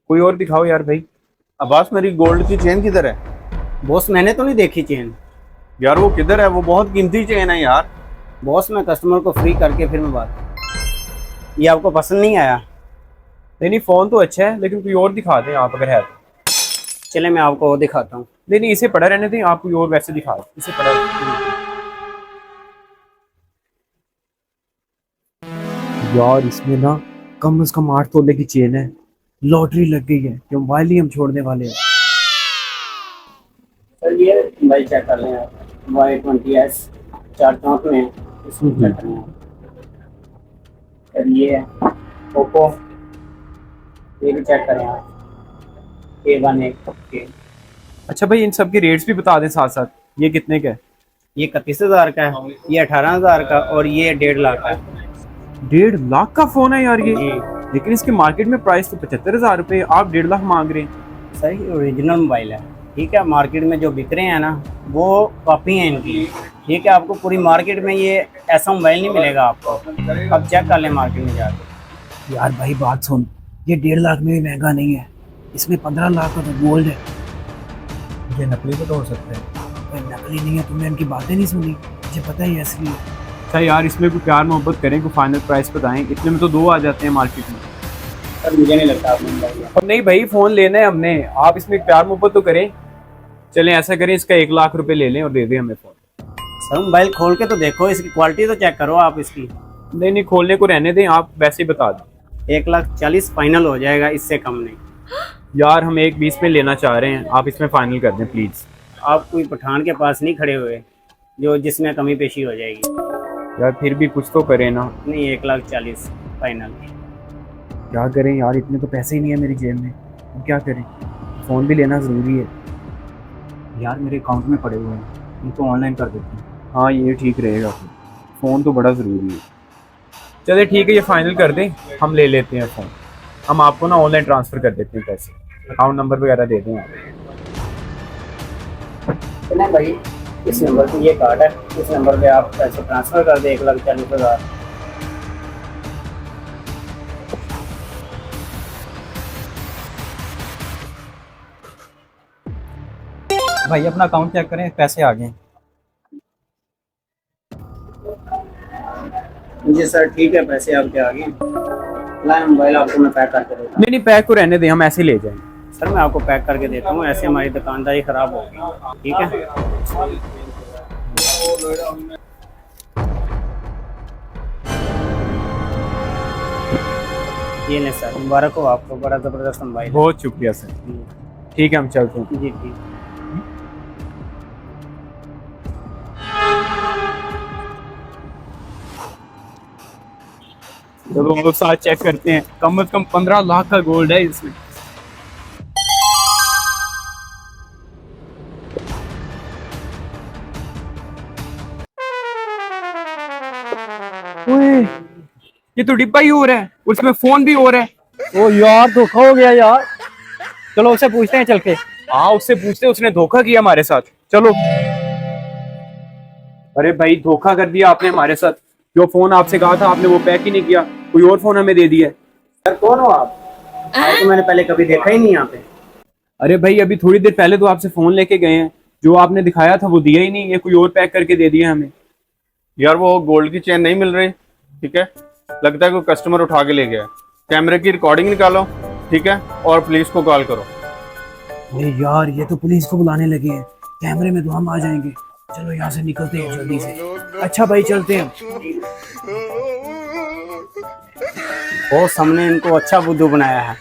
कोई और दिखाओ यार भाई। अब्बास, मेरी गोल्ड की चेन किधर है? बॉस मैंने तो नहीं देखी चेन। यार वो किधर है? वो बहुत कीमती चेन है यार। बॉस मैं कस्टमर को फ्री करके फिर मैं बात। ये आपको पसंद नहीं आया? नहीं नहीं, फोन तो अच्छा है लेकिन कोई और दिखा दें आप अगर है तो। चले मैं आपको वो दिखाता हूँ। नहीं नहीं, इसे पड़ा रहने दें, आप कोई और वैसे दिखा दें, इसे पड़ा यार। इसमें ना कम से कम 8 तोले की चेन है। लॉटरी लग गई है कि मोबाइल ही हम छोड़ने वाले हैं। सर ये मोबाइल चेक कर लें आप। Y20s 4 में है, इसमें चेक करें आप। सर ये है ओप्पो, ये भी चेक करें आप। A1 के। अच्छा भाई, इन सब के रेट्स भी बता दें साथ साथ। ये कितने का है? ये 31,000 का है, ये 18,000 का, और ये 1.5 लाख का है। 1.5 लाख का फोन है यार ये। जी लेकिन इसके मार्केट में प्राइस तो 75,000 रुपए, आप 1.5 लाख मांग रहे हैं। सर ये ओरिजिनल मोबाइल है, ठीक है। मार्केट में जो बिक रहे हैं ना वो कॉपी है इनकी, ठीक है। आपको पूरी मार्केट में ये ऐसा मोबाइल नहीं मिलेगा आपको। अब चेक कर लें मार्केट में जाकर। यार भाई बात सुन, ये 1.5 लाख में भी महंगा नहीं है। इसमें 15 लाख का तो गोल्ड है। ये नकली तो हो सकते हैं। भाई नकली नहीं है, तुमने इनकी बातें नहीं सुनी, मुझे पता ही है असली है। अच्छा यार, इसमें कोई प्यार मोहब्बत करें, कोई फाइनल प्राइस बताएं। इतने में तो 2 आ जाते हैं मार्केट में। सर मुझे नहीं लगता आपने मोबाइल लिया। अब नहीं भाई, फोन लेना है हमने, आप इसमें प्यार मोहब्बत तो करें। चलें ऐसा करें, इसका 1 लाख रुपए ले लें और दे दें हमें फोन। सर मोबाइल खोल के तो देखो, इसकी क्वालिटी तो चेक करो आप इसकी। नहीं नहीं, खोलने को रहने दें, आप वैसे ही बता दें। 1,40,000 फाइनल हो जाएगा, इससे कम नहीं। यार हम 1,20 में लेना चाह रहे हैं, आप इसमें फाइनल कर दें प्लीज। आप कोई पठान के पास नहीं खड़े हुए जो जिसमें कमी पेशी हो जाएगी। यार फिर भी कुछ तो करें ना। नहीं 1,40,000 फाइनल। क्या करें यार, इतने तो पैसे ही नहीं है मेरी जेब में। अब क्या करें, फ़ोन भी लेना ज़रूरी है। यार मेरे अकाउंट में पड़े हुए हैं, उनको ऑनलाइन कर देते हैं। हाँ ये ठीक रहेगा, फ़ोन तो बड़ा ज़रूरी है। चलिए ठीक है, ये फाइनल कर दें, हम ले लेते हैं फ़ोन। हम आपको ना ऑनलाइन ट्रांसफ़र कर देते हैं पैसे, अकाउंट नंबर वगैरह दे दें आप। नहीं भाई, इस नंबर पे ये कार्ड है, इस नंबर पे आप पैसे ट्रांसफ़र कर दें 1,40,000। भाई अपना अकाउंट चेक करें, पैसे आ गए। जी सर ठीक है, पैसे आपके आ गए। लाए मोबाइल आपको मैं पैक करके देता हूँ। नहीं नहीं, पैक को रहने दें, हम ऐसे ही ले जाएंगे। सर मैं आपको पैक करके देता हूँ, ऐसे हमारी दुकानदारी ख़राब होगी, ठीक है। ये लें सर, मुबारक हो आपको, बड़ा ज़बरदस्त मोबाइल है। बहुत शुक्रिया सर। ठीक है, हम चलते हैं। जी ठीक। चलो हम लोग साथ चेक करते हैं, कम से कम 15 लाख का गोल्ड है इसमें। ओए, ये तो डिब्बा ही हो रहा है, उसमें फोन भी हो रहा है। ओ यार धोखा हो गया यार। चलो उससे पूछते हैं चल के। हाँ उससे पूछते, उसने धोखा किया हमारे साथ, चलो। अरे भाई धोखा कर दिया आपने हमारे साथ। जो फोन आपसे कहा था आपने वो पैक ही नहीं किया, कोई और फोन हमें दे दिया। सर कौन हो आप? आपको मैंने पहले कभी देखा ही नहीं यहाँ पे। अरे भाई अभी थोड़ी देर पहले तो आपसे फोन लेके गए हैं, जो आपने दिखाया था वो दिया ही नहीं, ये कोई और पैक करके दे दिया हमें। यार वो गोल्ड की चेन नहीं मिल रही, ठीक है। लगता है कोई कस्टमर उठा के ले गया। कैमरे की रिकॉर्डिंग निकालो, ठीक है, और पुलिस को कॉल करो। अरे यार ये तो पुलिस को बुलाने लगे हैं, कैमरे में तो हम आ जाएंगे। चलो यहाँ से निकलते हैं जल्दी से। अच्छा भाई चलते हैं। बॉस हमने इनको अच्छा बुद्धू बनाया है।